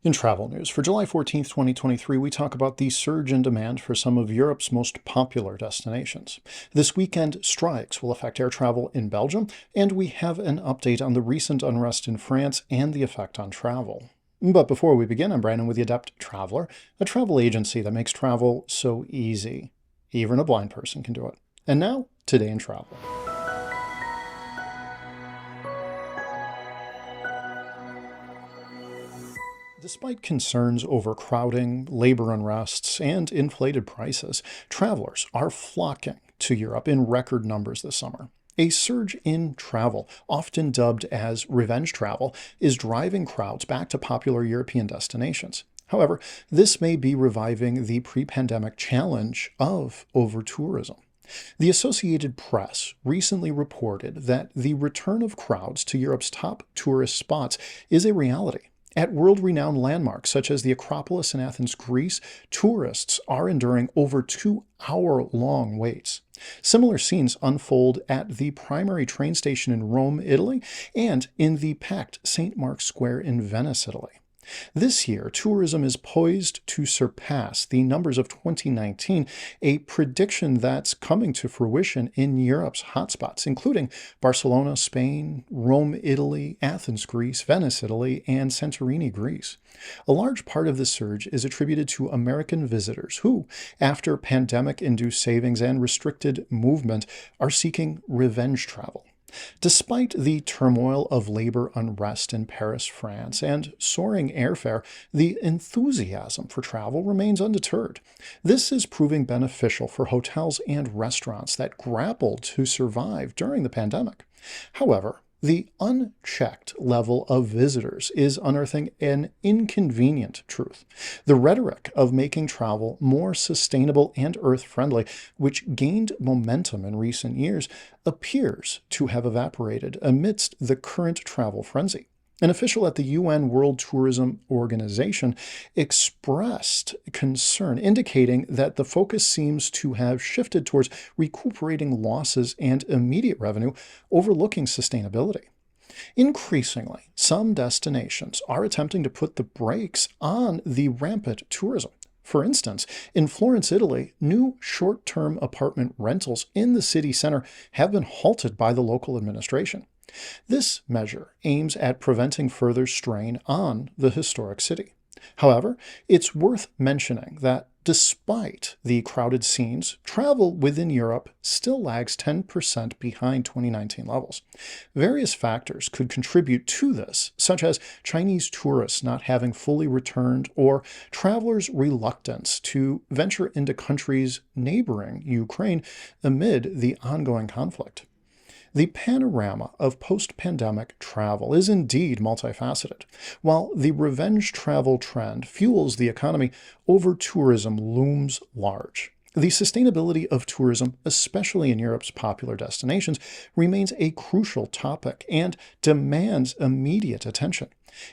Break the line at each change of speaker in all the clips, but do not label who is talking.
In travel news, for July 14th, 2023, we talk about the surge in demand for some of Europe's most popular destinations. This weekend, strikes will affect air travel in Belgium, and we have an update on the recent unrest in France and the effect on travel. But before we begin, I'm Brandon with the Adept Traveler, a travel agency that makes travel so easy. Even a blind person can do it. And now, today in travel. Despite concerns over crowding, labor unrests, and inflated prices, travelers are flocking to Europe in record numbers this summer. A surge in travel, often dubbed as revenge travel, is driving crowds back to popular European destinations. However, this may be reviving the pre-pandemic challenge of overtourism. The Associated Press recently reported that the return of crowds to Europe's top tourist spots is a reality. At world-renowned landmarks such as the Acropolis in Athens, Greece, tourists are enduring over 2-hour-long waits. Similar scenes unfold at the primary train station in Rome, Italy, and in the packed St. Mark's Square in Venice, Italy. This year, tourism is poised to surpass the numbers of 2019, a prediction that's coming to fruition in Europe's hotspots, including Barcelona, Spain, Rome, Italy, Athens, Greece, Venice, Italy, and Santorini, Greece. A large part of this surge is attributed to American visitors who, after pandemic-induced savings and restricted movement, are seeking revenge travel. Despite the turmoil of labor unrest in Paris, France, and soaring airfare, the enthusiasm for travel remains undeterred. This is proving beneficial for hotels and restaurants that grappled to survive during the pandemic. However, the unchecked level of visitors is unearthing an inconvenient truth. The rhetoric of making travel more sustainable and earth-friendly, which gained momentum in recent years, appears to have evaporated amidst the current travel frenzy. An official at the UN World Tourism Organization expressed concern, indicating that the focus seems to have shifted towards recuperating losses and immediate revenue, overlooking sustainability. Increasingly, some destinations are attempting to put the brakes on the rampant tourism. For instance, in Florence, Italy, new short-term apartment rentals in the city center have been halted by the local administration. This measure aims at preventing further strain on the historic city. However, it's worth mentioning that despite the crowded scenes, travel within Europe still lags 10% behind 2019 levels. Various factors could contribute to this, such as Chinese tourists not having fully returned or travelers' reluctance to venture into countries neighboring Ukraine amid the ongoing conflict. The panorama of post-pandemic travel is indeed multifaceted. While the revenge travel trend fuels the economy, over-tourism looms large. The sustainability of tourism, especially in Europe's popular destinations, remains a crucial topic and demands immediate attention.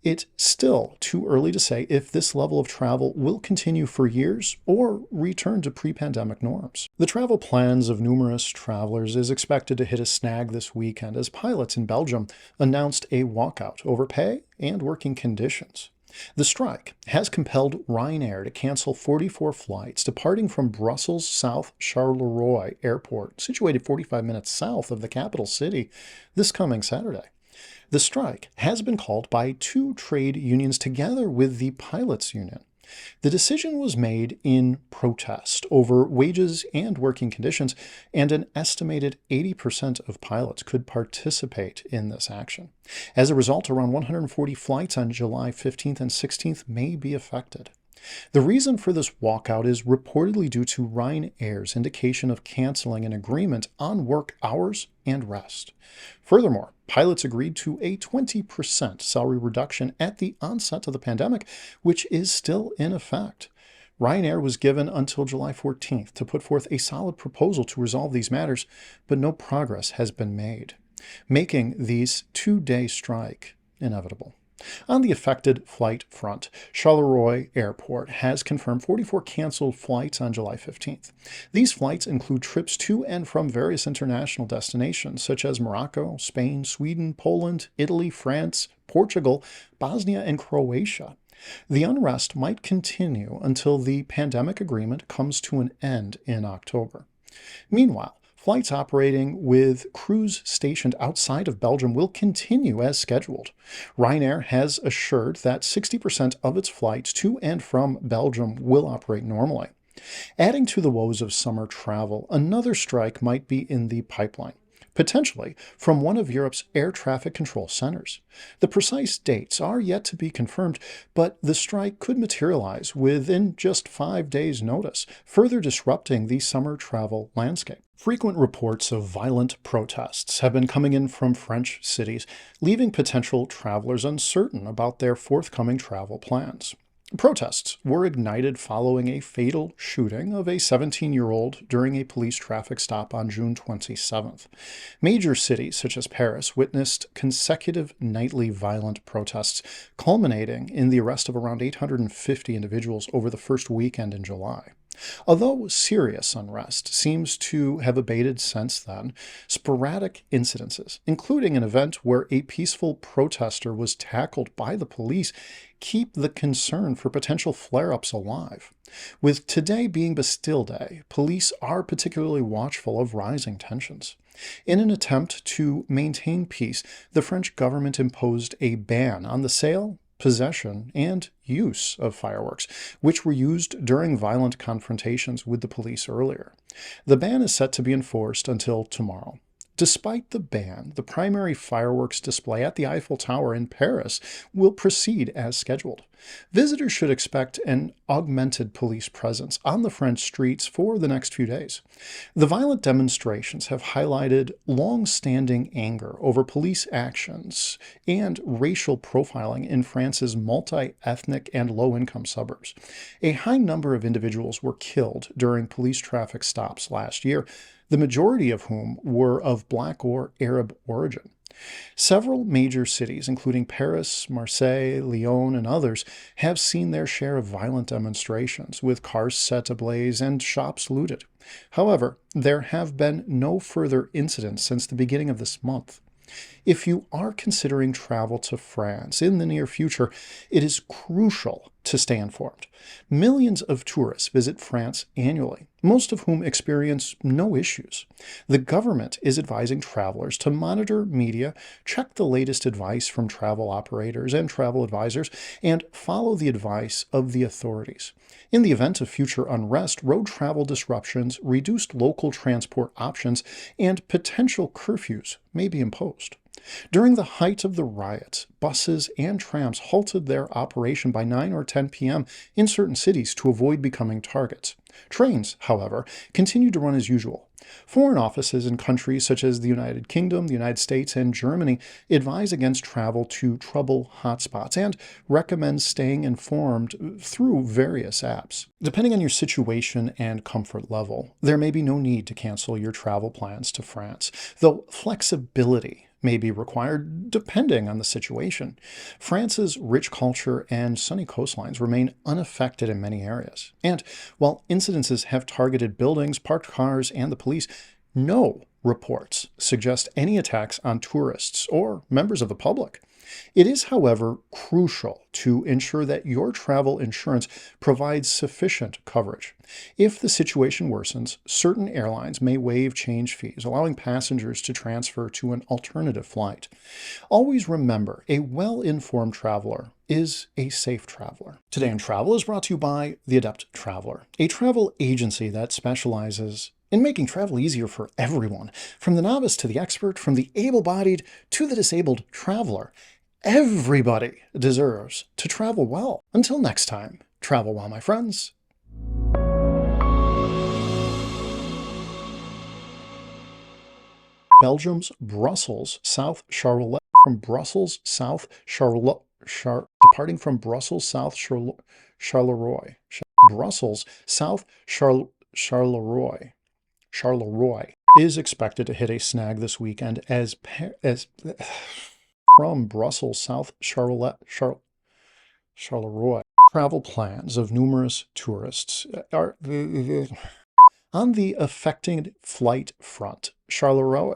It's still too early to say if this level of travel will continue for years or return to pre-pandemic norms. The travel plans of numerous travelers is expected to hit a snag this weekend as pilots in Belgium announced a walkout over pay and working conditions. The strike has compelled Ryanair to cancel 44 flights departing from Brussels South Charleroi Airport, situated 45 minutes south of the capital city, this coming Saturday. The strike has been called by two trade unions together with the pilots' union. The decision was made in protest over wages and working conditions, and an estimated 80% of pilots could participate in this action. As a result, around 140 flights on July 15th and 16th may be affected. The reason for this walkout is reportedly due to Ryanair's indication of canceling an agreement on work hours and rest. Furthermore, pilots agreed to a 20% salary reduction at the onset of the pandemic, which is still in effect. Ryanair was given until July 14th to put forth a solid proposal to resolve these matters, but no progress has been made, making these two-day strike inevitable. On the affected flight front, Charleroi Airport has confirmed 44 canceled flights on July 15th. These flights include trips to and from various international destinations such as Morocco, Spain, Sweden, Poland, Italy, France, Portugal, Bosnia, and Croatia. The unrest might continue until the pandemic agreement comes to an end in October. Meanwhile, flights operating with crews stationed outside of Belgium will continue as scheduled. Ryanair has assured that 60% of its flights to and from Belgium will operate normally. Adding to the woes of summer travel, another strike might be in the pipeline, potentially from one of Europe's air traffic control centers. The precise dates are yet to be confirmed, but the strike could materialize within just 5 days' notice, further disrupting the summer travel landscape. Frequent reports of violent protests have been coming in from French cities, leaving potential travelers uncertain about their forthcoming travel plans. Protests were ignited following a fatal shooting of a 17-year-old during a police traffic stop on June 27th. Major cities such as Paris witnessed consecutive nightly violent protests, culminating in the arrest of around 850 individuals over the first weekend in July. Although serious unrest seems to have abated since then, sporadic incidences, including an event where a peaceful protester was tackled by the police, keep the concern for potential flare-ups alive. With today being Bastille Day, police are particularly watchful of rising tensions. In an attempt to maintain peace, the French government imposed a ban on the sale, possession, and use of fireworks, which were used during violent confrontations with the police earlier. The ban is set to be enforced until tomorrow. Despite the ban, the primary fireworks display at the Eiffel Tower in Paris will proceed as scheduled. Visitors should expect an augmented police presence on the French streets for the next few days. The violent demonstrations have highlighted long-standing anger over police actions and racial profiling in France's multi-ethnic and low-income suburbs. A high number of individuals were killed during police traffic stops last year, the majority of whom were of Black or Arab origin. Several major cities, including Paris, Marseille, Lyon, and others, have seen their share of violent demonstrations, with cars set ablaze and shops looted. However, there have been no further incidents since the beginning of this month. If you are considering travel to France in the near future, it is crucial to stay informed. Millions of tourists visit France annually, most of whom experience no issues. The government is advising travelers to monitor media, check the latest advice from travel operators and travel advisors, and follow the advice of the authorities. In the event of future unrest, road travel disruptions, reduced local transport options, and potential curfews may be imposed. During the height of the riots, buses and trams halted their operation by 9 or 10 p.m. in certain cities to avoid becoming targets. Trains, however, continued to run as usual. Foreign offices in countries such as the United Kingdom, the United States, and Germany advise against travel to trouble hotspots and recommend staying informed through various apps. Depending on your situation and comfort level, there may be no need to cancel your travel plans to France, though flexibility may be required depending on the situation. France's rich culture and sunny coastlines remain unaffected in many areas. And while incidences have targeted buildings, parked cars, and the police, no reports suggest any attacks on tourists or members of the public. It is, however, crucial to ensure that your travel insurance provides sufficient coverage. If the situation worsens, certain airlines may waive change fees, allowing passengers to transfer to an alternative flight. Always remember, a well-informed traveler is a safe traveler. Today in Travel is brought to you by the Adept Traveler, a travel agency that specializes in making travel easier for everyone, from the novice to the expert, from the able-bodied to the disabled traveler. Everybody deserves to travel well. Until next time, travel well, my friends. Belgium's Brussels South Charleroi from Brussels South Charleroi, departing from Brussels South Charleroi, Brussels South Charleroi is expected to hit a snag this weekend as from Brussels South Charleroi. Travel plans of numerous tourists are on the affected flight front. Charleroi